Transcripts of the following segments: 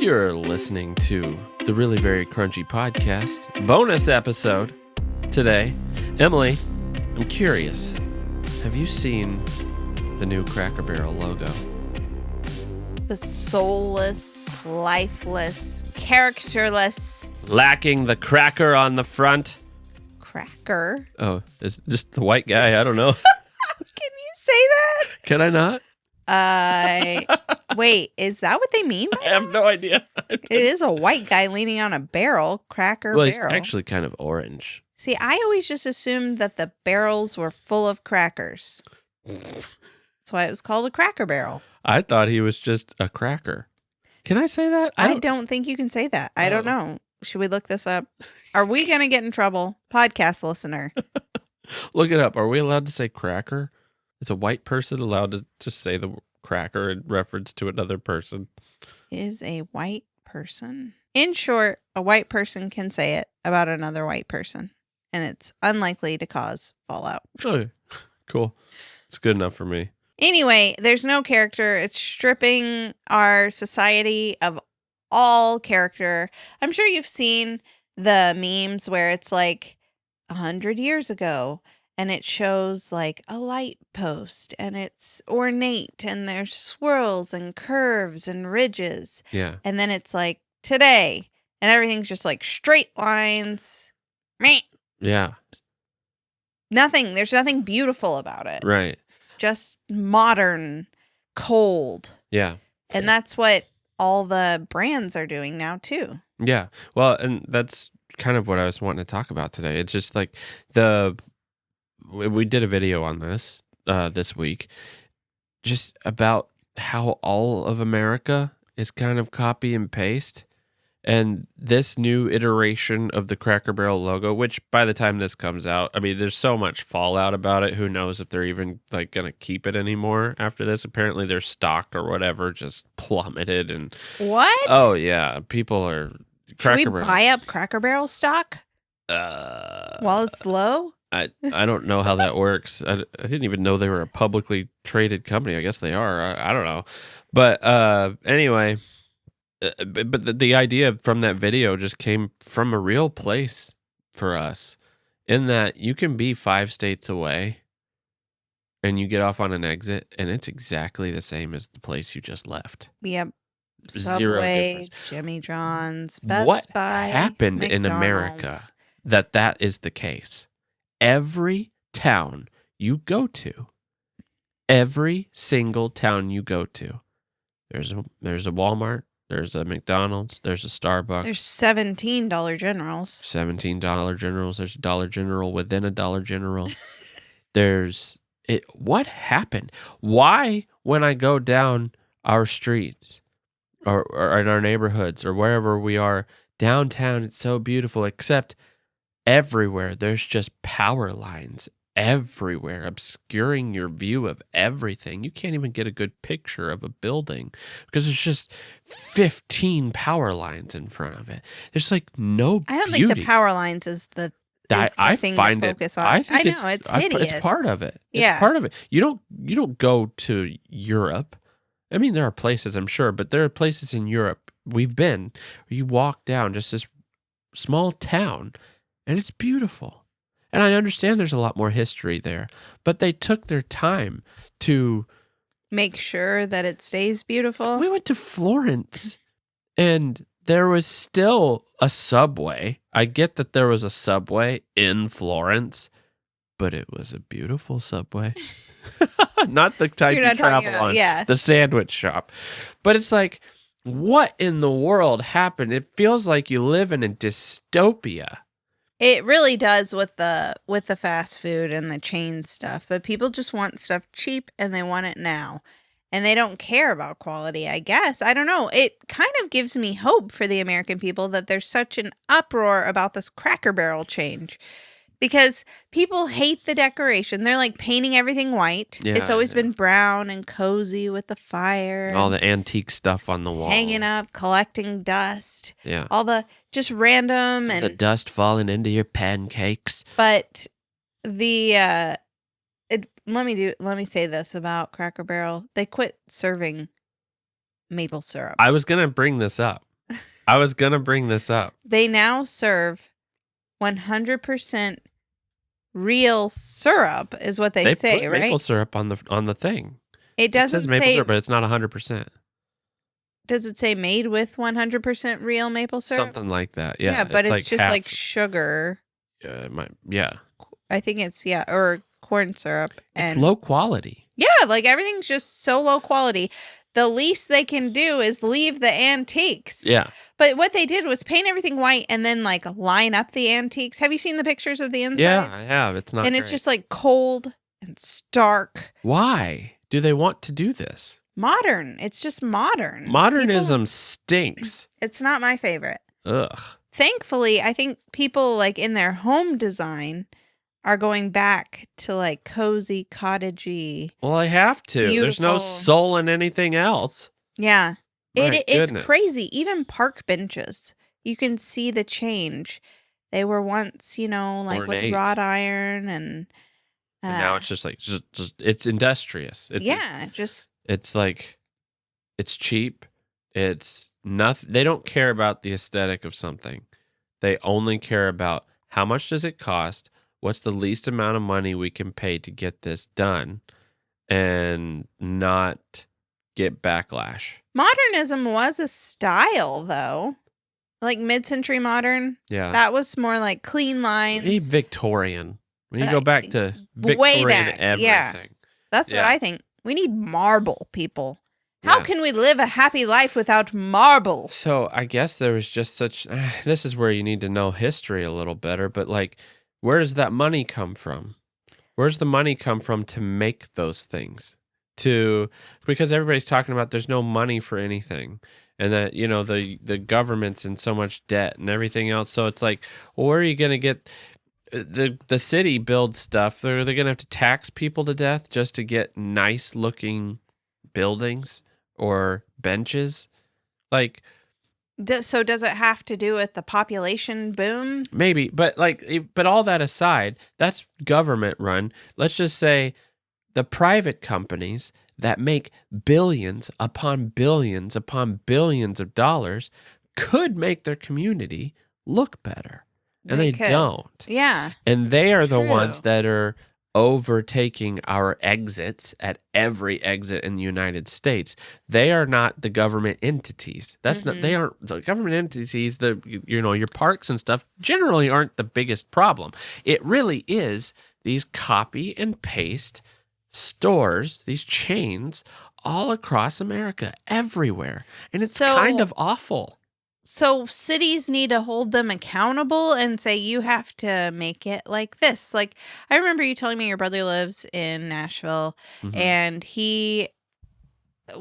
You're listening to the Really Very Crunchy Podcast bonus episode today. Emily, I'm curious. Have you seen the new Cracker Barrel logo? The soulless, lifeless, characterless Lacking the cracker on the front. cracker. Oh, it's just the white guy. I don't know. Can you say that? Can I not? Wait, is that what they mean by I have no idea. It is a white guy leaning on a barrel, cracker Well, barrel. it's actually kind of orange. See, I always just assumed that the barrels were full of crackers. That's why it was called a cracker barrel. I thought he was just a cracker. Can I say that? I don't think you can say that. I don't know. Should we look this up? Are we going to get in trouble? Podcast listener. Look it up. Are we allowed to say cracker? Is a white person allowed to just say the cracker in reference to another person? Is a white person. In short, a white person can say it about another white person, and it's unlikely to cause fallout. Oh, cool. It's good enough for me. Anyway, there's no character. It's stripping our society of all character. I'm sure you've seen the memes where it's like 100 years ago, and it shows like a light post, and it's ornate, and there's swirls and curves and ridges. Yeah. And then it's like today, and everything's just like straight lines. Meh. Yeah. Nothing. There's nothing beautiful about it. Right. Just modern, cold. Yeah. And that's what all the brands are doing now too. Yeah. Well, and that's kind of what I was wanting to talk about today. It's just like we did a video on this this week, just about how all of America is kind of copy and paste. And this new iteration of the Cracker Barrel logo, which by the time this comes out, I mean, there's so much fallout about it. Who knows if they're even like going to keep it anymore after this? Apparently their stock or whatever just plummeted. And What? oh yeah, people are Cracker Should we buy up Cracker Barrel stock while it's low? I don't know how that works. I didn't even know they were a publicly traded company. I guess they are. I don't know. But anyway, but the idea from that video just came from a real place for us, in that you can be 5 states away and you get off on an exit and it's exactly the same as the place you just left. Yep. Zero Subway, difference. Jimmy John's, Best What Buy, happened in America McDonald's. that is the case? Every town you go to, every single town you go to, there's a Walmart, there's a McDonald's, there's a Starbucks. There's $17 Generals. $17 Generals. There's a Dollar General within a Dollar General. What happened? Why, when I go down our streets or in our neighborhoods or wherever we are downtown, it's so beautiful, except everywhere there's just power lines everywhere, obscuring your view of everything. You can't even get a good picture of a building because there's just 15 power lines in front of it. There's like no I don't beauty. think the power lines is the I thing find to it. focus on. I think know it's hideous. It's part of it. It's Yeah. part of it. You don't go to Europe. I mean, there are places, I'm sure, but there are places in Europe we've been where you walk down just this small town and it's beautiful. And I understand there's a lot more history there, but they took their time to Make sure that it stays beautiful. We went to Florence and there was still a subway. I get that there was a subway in Florence, but it was a beautiful subway. Not the type You're you not talking travel about- on, yeah. the sandwich shop. But it's like, what in the world happened? It feels like you live in a dystopia. It really does with the fast food and the chain stuff, but people just want stuff cheap and they want it now. And they don't care about quality, I guess. I don't know. It kind of gives me hope for the American people that there's such an uproar about this Cracker Barrel change. Because people hate the decoration. They're like painting everything white. Yeah, it's always yeah. been brown and cozy with the fire. And all the antique stuff on the wall. hanging up, collecting dust. Yeah. All the just random The and dust falling into your pancakes. but the let me say this about Cracker Barrel. They quit serving maple syrup. I was going to bring this up. I was going to bring this up. They now serve 100% real syrup, is what they say, put right? maple syrup on the thing. It doesn't says maple say, syrup, but it's not 100%. Does it say made with 100% real maple syrup? Something like that. Yeah. Yeah, but it's like just half, like sugar. Yeah. I think it's, or corn syrup. It's And low quality. yeah, like everything's just so low quality. The least they can do is leave the antiques. Yeah. But what they did was paint everything white and then like line up the antiques. Have you seen the pictures of the insides? Yeah, I have. It's not And it's just like cold and stark. Why do they want to do this? Modern. It's just modern. Modernism stinks. It's not my favorite. Ugh. Thankfully, I think people like in their home design are going back to like cozy, cottagey. Well, I have to. Beautiful. There's no soul in anything else. Yeah. My It's goodness. crazy. Even park benches, you can see the change. They were once, like Ornate. with wrought iron and now it's just like just it's industrious. It's like it's cheap. It's nothing. They don't care about the aesthetic of something. They only care about how much does it cost, what's the least amount of money we can pay to get this done, and not get backlash. Modernism was a style, though. Like mid-century modern. Yeah. That was more like clean lines. We need Victorian. We need to go back to way Victorian back, everything. yeah. That's what I think. We need marble, people. How can we live a happy life without marble? So I guess there was just such... this is where you need to know history a little better, but like, where does that money come from? Where's the money come from to make those things? Because everybody's talking about there's no money for anything. And that, the government's in so much debt and everything else. So it's like, well, where are you going to get... The city builds stuff. They're going to have to tax people to death just to get nice looking buildings or benches. Like, so does it have to do with the population boom? Maybe, but all that aside, that's government run. Let's just say the private companies that make billions upon billions upon billions of dollars could make their community look better. And they don't. Yeah. And they are the ones that are overtaking our exits at every exit in the United States. They are not the government entities. That's not. They aren't the government entities. Your parks and stuff generally aren't the biggest problem. It really is these copy and paste stores, these chains all across America, everywhere, and it's kind of awful. So cities need to hold them accountable and say, you have to make it like this. Like, I remember you telling me your brother lives in Nashville and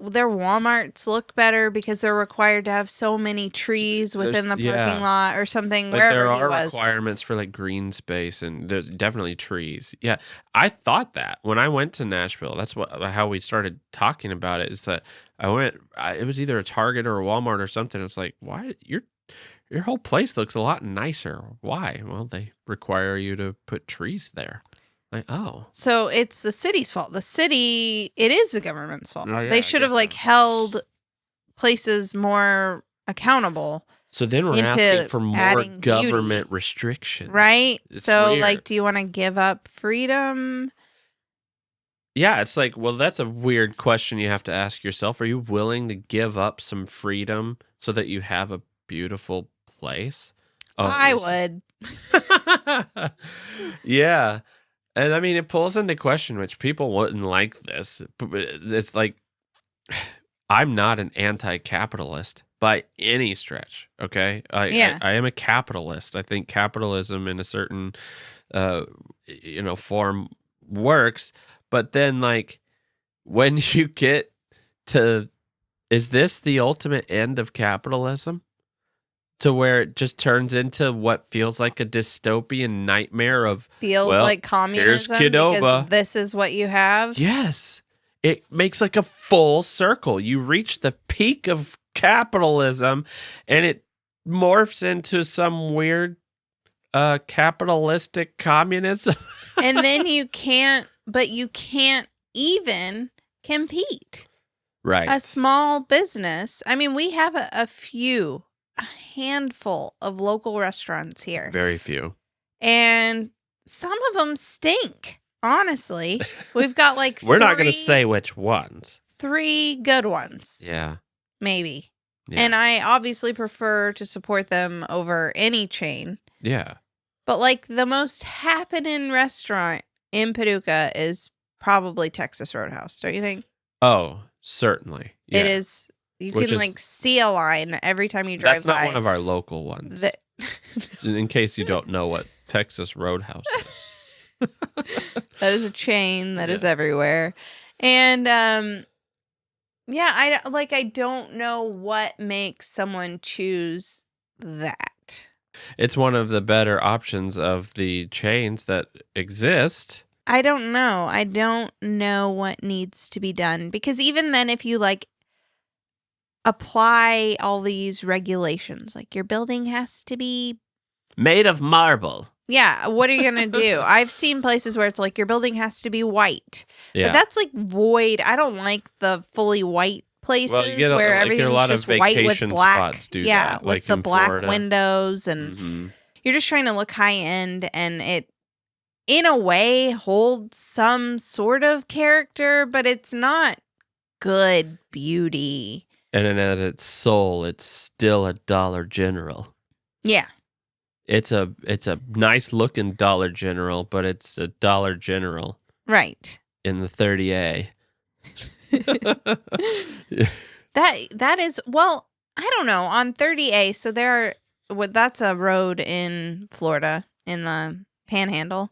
their Walmarts look better because they're required to have so many trees within the parking lot or something. But wherever there he are was. requirements for like green space and there's definitely trees. Yeah, I thought that when I went to Nashville. That's how we started talking about it. Is that it was either a Target or a Walmart or something. It's like, why your whole place looks a lot nicer. Why? Well, they require you to put trees there. Like, oh. So it's the city's fault. It is the government's fault. Oh, yeah, they should have held places more accountable. So then we're asking for more government restrictions. Right? It's so weird. do you want to give up freedom? Yeah, it's like, well, that's a weird question you have to ask yourself. Are you willing to give up some freedom so that you have a beautiful place? I would. Yeah. And I mean, it pulls into question, which people wouldn't like this. It's like, I'm not an anti-capitalist by any stretch, okay? I am a capitalist. I think capitalism in a certain, form works. But then, like, when you get to, is this the ultimate end of capitalism? To where it just turns into what feels like a dystopian nightmare of like communism because this is what you have. Yes. It makes like a full circle. You reach the peak of capitalism and it morphs into some weird capitalistic communism. And then you can't even compete. Right. A small business. I mean, we have a few a handful of local restaurants here. Very few. And some of them stink, honestly. We've got like We're not going to say which ones. 3 good ones. Yeah. Maybe. Yeah. And I obviously prefer to support them over any chain. Yeah. But like the most happening restaurant in Paducah is probably Texas Roadhouse, don't you think? Oh, certainly. Yeah. It is. You can like see a line every time you drive by. That's not one of our local ones. In case you don't know what Texas Roadhouse is. That is a chain that is everywhere. And yeah, I don't know what makes someone choose that. It's one of the better options of the chains that exist. I don't know. I don't know what needs to be done, because even then, if you like apply all these regulations, like your building has to be made of marble. Yeah, what are you going to do? I've seen places where it's like your building has to be white. Yeah. But that's like void. I don't like the fully white places where everything's just white with black. Spots do yeah, that, with like the black Florida. Windows, and you're just trying to look high end, and it in a way holds some sort of character, but it's not good beauty. And then at its soul, it's still a Dollar General. Yeah. It's a nice looking Dollar General, but it's a Dollar General. Right. In the 30A. That is, well, I don't know, on 30A, so that's a road in Florida in the Panhandle,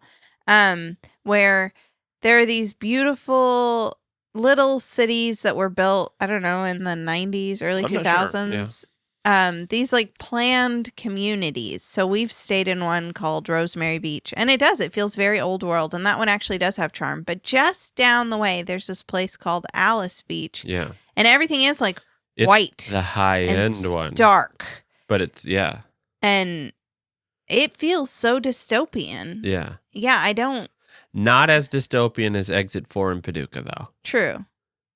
where there are these beautiful little cities that were built, I don't know, in the 90s, early 2000s. Sure. Yeah. These like planned communities. So we've stayed in one called Rosemary Beach, and it feels very old world, and that one actually does have charm. But just down the way, there's this place called Alice Beach. Yeah. And everything is like it's white. The high end one. Dark. But it's, yeah. And it feels so dystopian. Yeah. Yeah, I don't. Not as dystopian as Exit 4 in Paducah, though. True.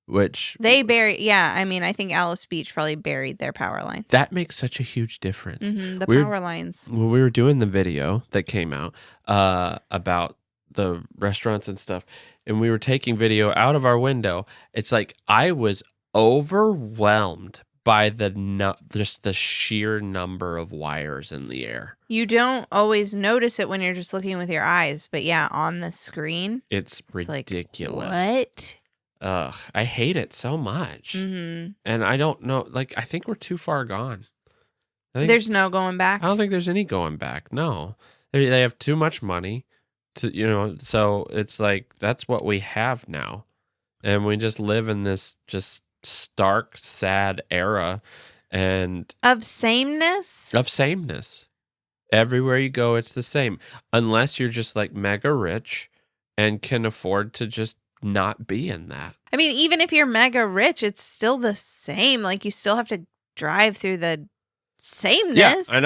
Which they I think Alice Beach probably buried their power lines. That makes such a huge difference. The power lines. When we were doing the video that came out about the restaurants and stuff, and we were taking video out of our window, it's like I was overwhelmed by just the sheer number of wires in the air. You don't always notice it when you're just looking with your eyes, but yeah, on the screen, it's ridiculous. Like, what? Ugh, I hate it so much. Mm-hmm. And I don't know, like, I think we're too far gone. There's no going back? I don't think there's any going back, no. They have too much money, so it's like, that's what we have now. And we just live in this just stark, sad era. And Of sameness? Of sameness. Everywhere you go, it's the same. Unless you're just like mega rich and can afford to just not be in that. I mean, even if you're mega rich, it's still the same. Like, you still have to drive through the sameness. Yeah,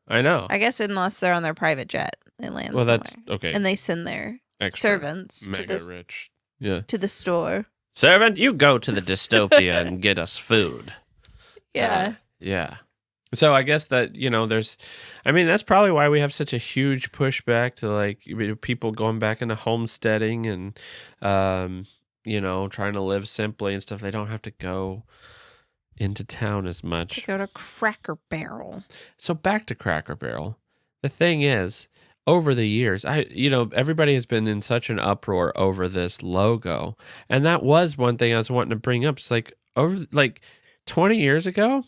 I know. I guess unless they're on their private jet, they land somewhere. That's okay. And they send their servants rich. Yeah. To the store. Servant, you go to the dystopia and get us food. Yeah. Yeah. So I guess that, that's probably why we have such a huge pushback to like people going back into homesteading and, trying to live simply and stuff. They don't have to go into town as much. To go to Cracker Barrel. So back to Cracker Barrel. The thing is, over the years, everybody has been in such an uproar over this logo. And that was one thing I was wanting to bring up. It's like over 20 years ago,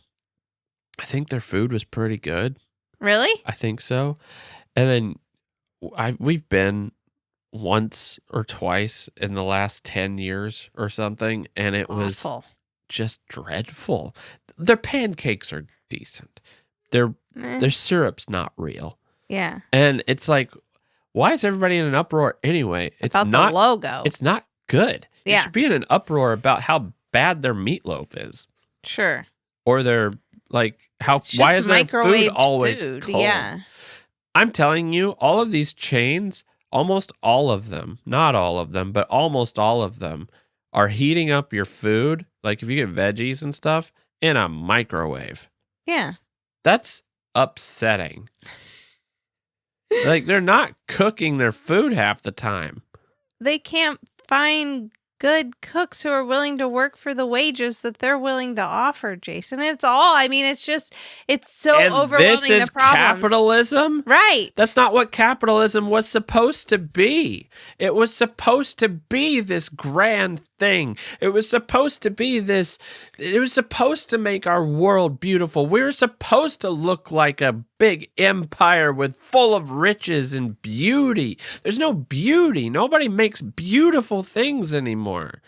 I think their food was pretty good. Really? I think so. And then we've been once or twice in the last 10 years or something, and it was just dreadful. Their pancakes are decent. Their syrup's not real. Yeah. And it's like, why is everybody in an uproar anyway? It's about not the logo. It's not good. Yeah. You should be in an uproar about how bad their meatloaf is. Sure. Or their why is their food always cold? Yeah. I'm telling you, all of these chains, almost all of them, not all of them, but almost all of them are heating up your food, like if you get veggies and stuff, in a microwave. Yeah. That's upsetting. Like, they're not cooking their food half the time. They can't find good cooks who are willing to work for the wages that they're willing to offer, Jason. It's so And overwhelming. this is the problems. capitalism? Right. That's not what capitalism was supposed to be. It was supposed to be this grand thing. It was supposed to be this. It was supposed to make our world beautiful. We were supposed to look like a big empire with full of riches and beauty. There's no beauty. Nobody makes beautiful things anymore.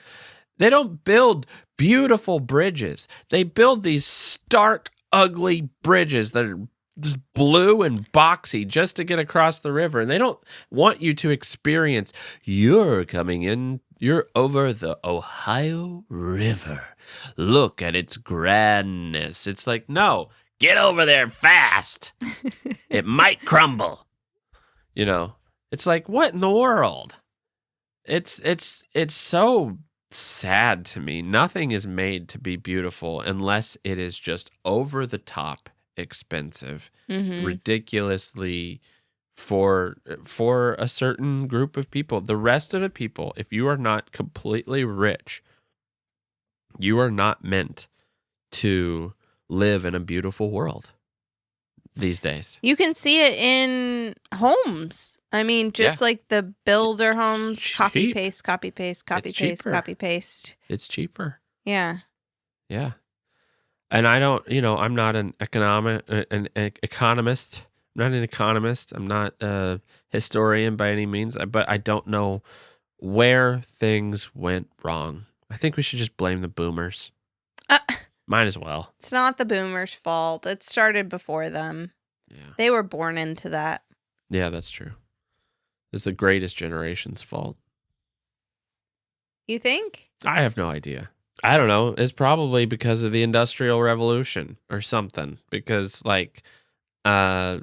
They don't build beautiful bridges. They build these stark, ugly bridges that are just blue and boxy just to get across the river. And they don't want you to experience, you're over the Ohio River. Look at its grandness. It's like, no, get over there fast. It might crumble. You know, it's like, what in the world? It's so sad to me. Nothing is made to be beautiful unless it is just over the top expensive, ridiculously for a certain group of people. The rest of the people, if you are not completely rich, you are not meant to live in a beautiful world these days. You can see it in homes. I mean, just like the builder homes, copy paste, copy paste, copy paste, copy paste. It's cheaper. Yeah. Yeah. And I don't, I'm not an economist. I'm not an economist. I'm not a historian by any means, but I don't know where things went wrong. I think we should just blame the boomers. Might as well. It's not the boomers' fault. It started before them. Yeah. They were born into that. Yeah, that's true. It's the greatest generation's fault. You think? I have no idea. I don't know. It's probably because of the Industrial Revolution or something. Because, yeah, I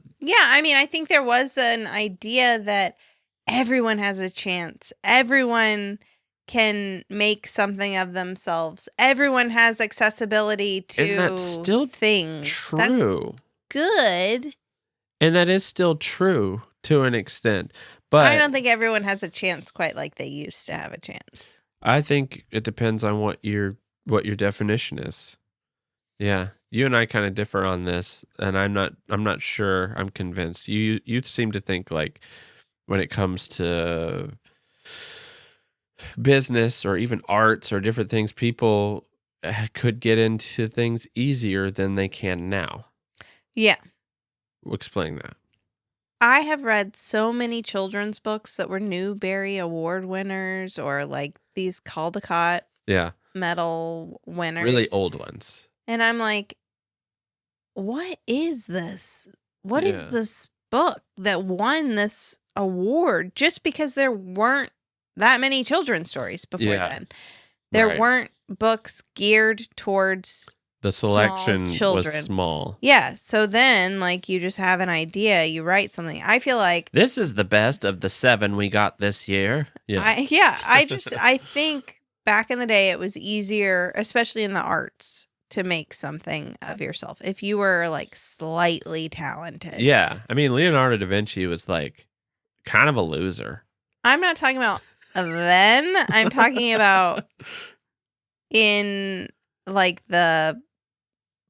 mean, I think there was an idea that everyone has a chance. Everyone can make something of themselves. Everyone has accessibility to and that's still things. True. That's good. And that is still true to an extent. But I don't think everyone has a chance quite like they used to have a chance. I think it depends on what your definition is. Yeah. You and I kind of differ on this, and I'm not sure I'm convinced. You seem to think like when it comes to business or even arts or different things, people could get into things easier than they can now. Yeah. Explain that. I have read so many children's books that were Newbery Award winners or like these Caldecott medal winners. Really old ones. And I'm like, what is this? What is this book that won this award just because there weren't that many children's stories before then? There weren't books geared towards the selection was small. Yeah. So then, you just have an idea, you write something. I feel like this is the best of the 7 we got this year. Yeah. I think back in the day, it was easier, especially in the arts, to make something of yourself if you were slightly talented. Yeah. I mean, Leonardo da Vinci was kind of a loser. I'm not talking about then. I'm talking about in the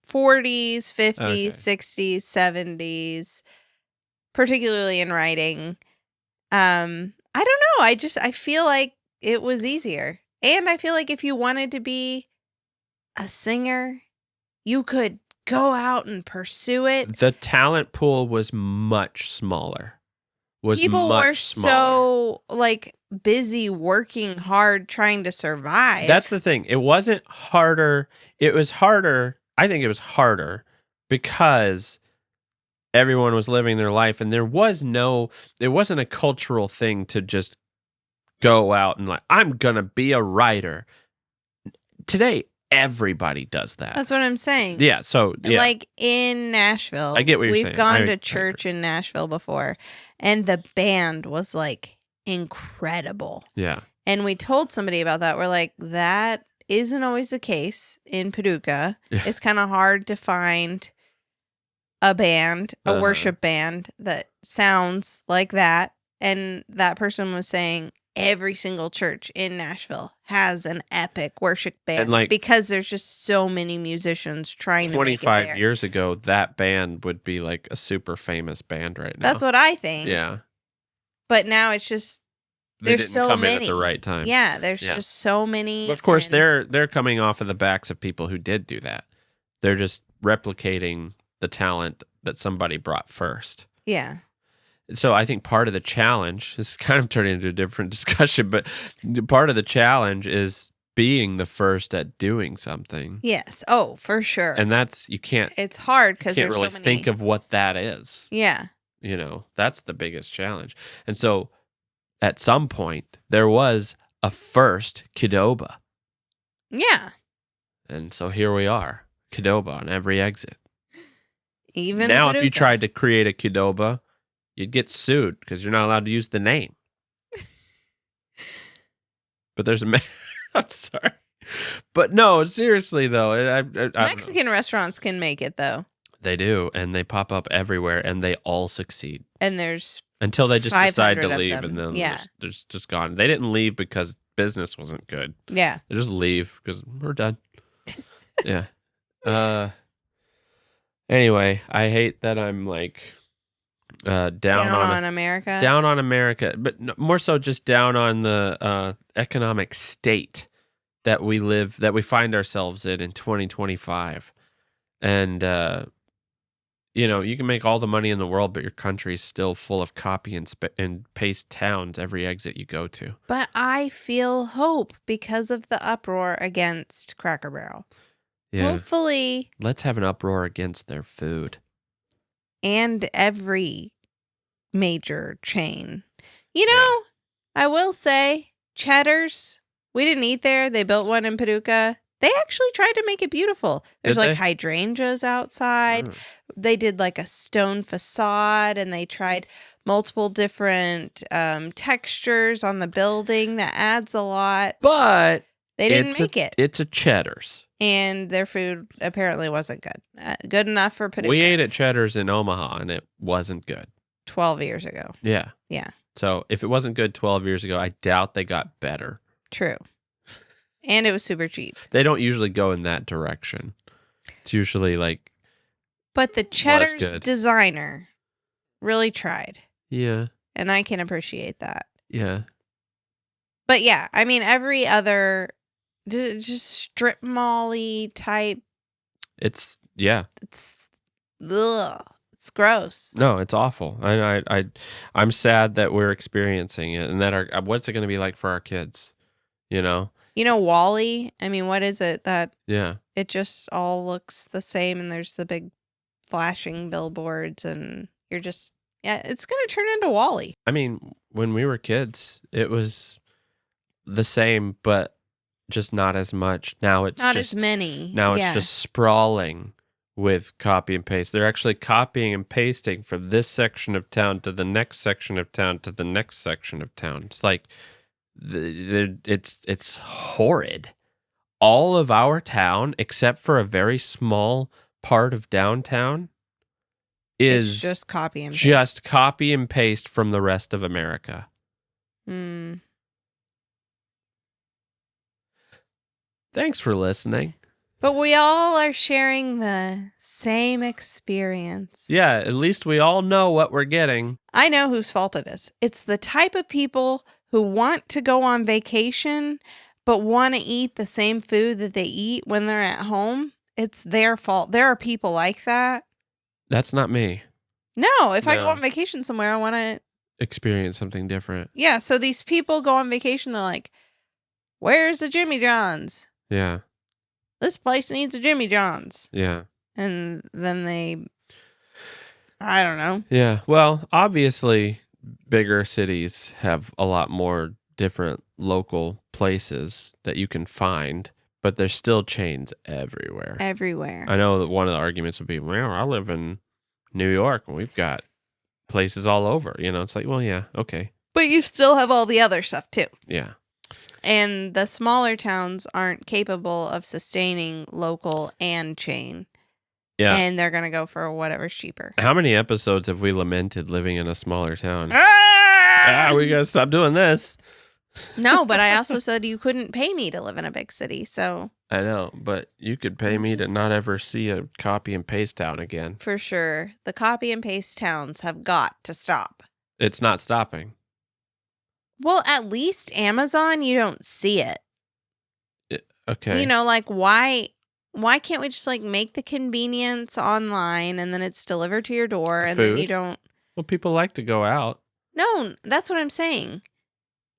40s, 50s, 60s, 70s, particularly in writing. I don't know. I feel like it was easier. And I feel like if you wanted to be a singer, you could go out and pursue it. The talent pool was much smaller. People were so busy working hard trying to survive. That's the thing. It wasn't harder. It was harder. I think it was harder because everyone was living their life and there wasn't a cultural thing to just go out and I'm going to be a writer. Today, everybody does that. That's what I'm saying. Yeah. So, yeah. In Nashville, I get what you're saying. We've gone to church in Nashville before, and the band was incredible. Yeah. And we told somebody about that. We're like, that isn't always the case in Paducah. Yeah. It's kind of hard to find a band, a Uh-huh. worship band that sounds like that. And that person was saying every single church in Nashville has an epic worship band And, like, because there's just so many musicians trying to make it 25 there. years ago, that band would be like a super famous band right now. That's what I think. Yeah. But now it's just They there's didn't so come many in at the right time. Yeah, there's Yeah. just so many. But of course, and they're coming off of the backs of people who did do that. They're just replicating the talent that somebody brought first. yeah. So I think part of the challenge, this is kind of turning into a different discussion, but part of the challenge is being the first at doing something. Yes. Oh, for sure. And that's, you can't It's hard because can't there's really so many. think of what that is. Yeah. You know, that's the biggest challenge. And so at some point, there was a first Qdoba. Yeah. And so here we are, Qdoba on every exit. Even Now, if you Paducah. tried to create a Qdoba, you'd get sued because you're not allowed to use the name. But there's a... I'm sorry. But no, seriously, though. I don't know. Mexican restaurants can make it, though. They do, and they pop up everywhere, and they all succeed. And there's Until they just decide 500 to of leave, them. and then Yeah. they're just gone. They didn't leave because business wasn't good. yeah. They just leave because we're done. Yeah. Anyway, I hate that I'm like down on America. down on America, but more so just down on the economic state that we find ourselves in 2025. And you can make all the money in the world, but your country's still full of copy and paste towns every exit you go to. But I feel hope because of the uproar against Cracker Barrel. Yeah. Hopefully, Let's have an uproar against their food. and every major chain. You know, I will say, Cheddar's, we didn't eat there. They built one in Paducah. They actually tried to make it beautiful. There's Did like they? hydrangeas outside. Oh. They did like a stone facade, and they tried multiple different textures on the building. That adds a lot. But They didn't make it. It's a Cheddar's. And their food apparently wasn't good. Good enough for Paducah. We ate at Cheddar's in Omaha, and it wasn't good. 12 years ago. Yeah. Yeah. So if it wasn't good 12 years ago, I doubt they got better. True. And it was super cheap. They don't usually go in that direction. It's usually like, But the Cheddar's good. designer really tried. yeah, And I can appreciate that. yeah. But yeah, I mean, every other just strip mall-y type, It's ugh, it's gross. no, it's awful. I'm sad that we're experiencing it, and that what's it going to be like for our kids? You know? You know, Wally, I mean, what is it that Yeah. it just all looks the same and there's the big flashing billboards and you're just, yeah, it's going to turn into Wally. I mean, when we were kids, it was the same, but just not as much. Now it's Not just as many. Now it's Yeah. just sprawling with copy and paste. They're actually copying and pasting from this section of town to the next section of town to the next section of town. It's like it's horrid. All of our town, except for a very small part of downtown, is It's just copy and paste. just copy and paste from the rest of America. Hmm. Thanks for listening. But we all are sharing the same experience. Yeah, at least we all know what we're getting. I know whose fault it is. It's the type of people who want to go on vacation but want to eat the same food that they eat when they're at home. It's their fault. There are people like that. That's not me. No, if I No. go on vacation somewhere, I want to. Experience something different. Yeah, so these people go on vacation, they're like, where's the Jimmy John's? Yeah, This place needs a Jimmy John's. yeah. And then they, I don't know. Yeah, well, obviously, bigger cities have a lot more different local places that you can find, but there's still chains everywhere. Everywhere. I know that one of the arguments would be, well, I live in New York and we've got places all over. You know, it's like, well, yeah, okay. But you still have all the other stuff too. Yeah. And the smaller towns aren't capable of sustaining local and chain. Yeah. And they're going to go for whatever's cheaper. How many episodes have we lamented living in a smaller town? We got to stop doing this. No, but I also said you couldn't pay me to live in a big city, so. I know, but you could pay me to not ever see a copy and paste town again. For sure. The copy and paste towns have got to stop. It's not stopping. Well, at least Amazon, you don't see it. Okay. You know, like, why can't we just, like, make the convenience online and then it's delivered to your door and then you don't. Well, people like to go out. No, that's what I'm saying.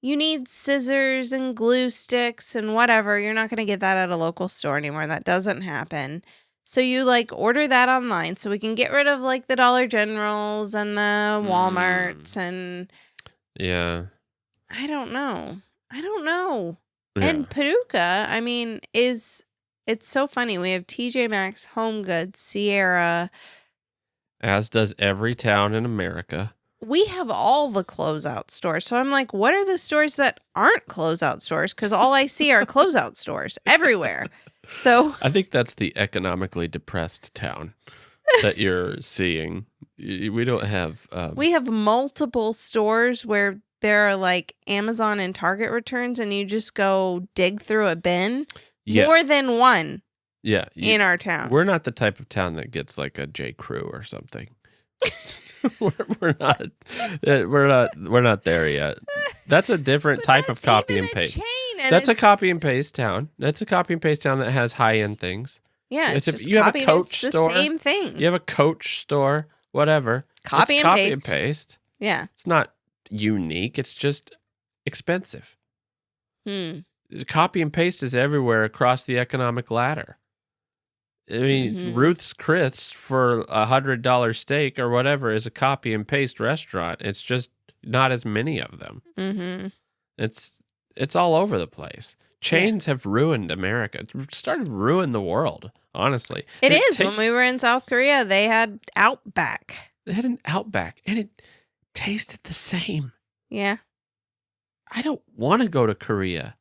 You need scissors and glue sticks and whatever. You're not going to get that at a local store anymore. That doesn't happen. So you like order that online so we can get rid of like the Dollar Generals and the Walmarts and. Yeah. I don't know. Yeah. Yeah. And Paducah, I mean, it's so funny. We have TJ Maxx, Home Goods, Sierra. As does every town in America. We have all the closeout stores. So I'm like, what are the stores that aren't closeout stores? Because all I see are closeout stores everywhere. So I think that's the economically depressed town that you're seeing. We don't have. We have multiple stores where there are like Amazon and Target returns, and you just go dig through a bin. Yeah. More than one. Yeah. In our town. We're not the type of town that gets like a J. Crew or something. we're not there yet. That's a different type of copy and paste. That's a copy and paste town. That's a copy and paste town that has high end things. Yeah, it's if you have a Coach store. Same thing. You have a Coach store, whatever. Copy and paste. Yeah, it's not unique. It's just expensive. Copy and paste is everywhere across the economic ladder. I mean, Ruth's Chris for $100 steak or whatever is a copy and paste restaurant. It's just not as many of them. Mm-hmm. It's all over the place. Chains have ruined America. It's started to ruin the world, honestly. It is. When we were in South Korea, they had Outback. They had an Outback, and it tasted the same. Yeah. I don't want to go to Korea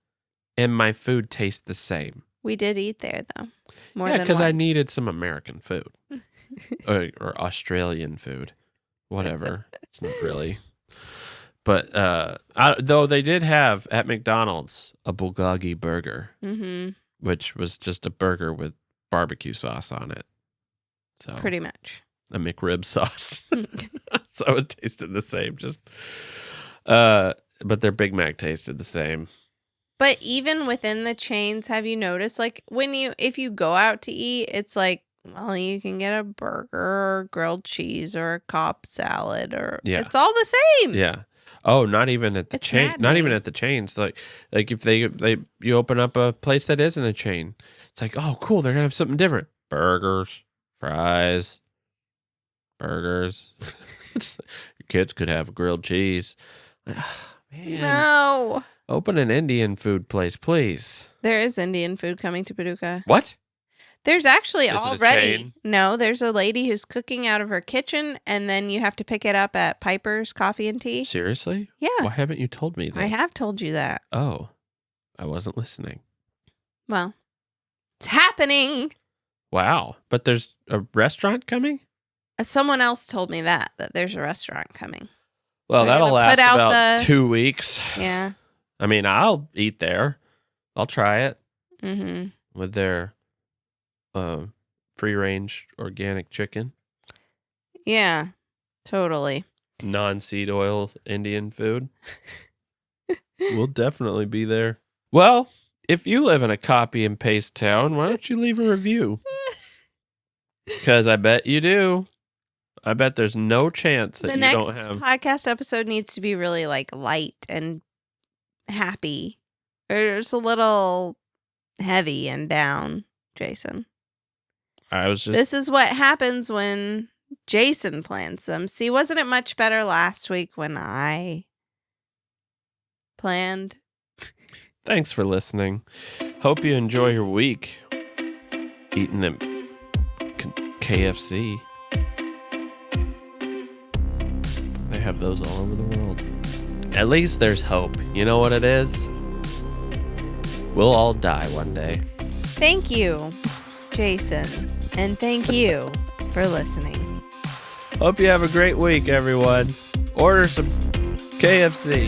and my food tastes the same. We did eat there, though. Yeah, because I needed some American food or Australian food, whatever. It's not really. But though they did have at McDonald's a bulgogi burger, which was just a burger with barbecue sauce on it. So pretty much a McRib sauce. So it tasted the same. But their Big Mac tasted the same. But even within the chains, have you noticed, like, if you go out to eat, it's like, well, you can get a burger or grilled cheese or a Cobb salad or it's all the same. Yeah. Oh, not even at the chain. Not even at the chains. Like if you open up a place that isn't a chain, it's like, oh, cool, they're gonna have something different. Burgers, fries, burgers. Your kids could have grilled cheese. Man. No. Open an Indian food place, please. There is Indian food coming to Paducah. What? There's actually Is already. it a chain? No, there's a lady who's cooking out of her kitchen, and then you have to pick it up at Piper's Coffee and Tea. Seriously? Yeah. Why haven't you told me this? I have told you that. Oh, I wasn't listening. Well, it's happening. Wow. But there's a restaurant coming? Someone else told me that there's a restaurant coming. Well, They're that'll gonna last about 2 weeks. Yeah. I mean, I'll eat there. I'll try it. Mm-hmm. With their free-range organic chicken. Yeah, totally. Non-seed oil Indian food. We'll definitely be there. Well, if you live in a copy and paste town, why don't you leave a review? Because I bet you do. I bet there's no chance that you don't have. The next podcast episode needs to be really like light and happy. Or it's a little heavy and down, Jason. This is what happens when Jason plans them. See, wasn't it much better last week when I planned? Thanks for listening. Hope you enjoy your week eating at KFC. They have those all over the world. At least there's hope. You know what it is? We'll all die one day. Thank you, Jason, and thank you for listening. Hope you have a great week, everyone. Order some KFC.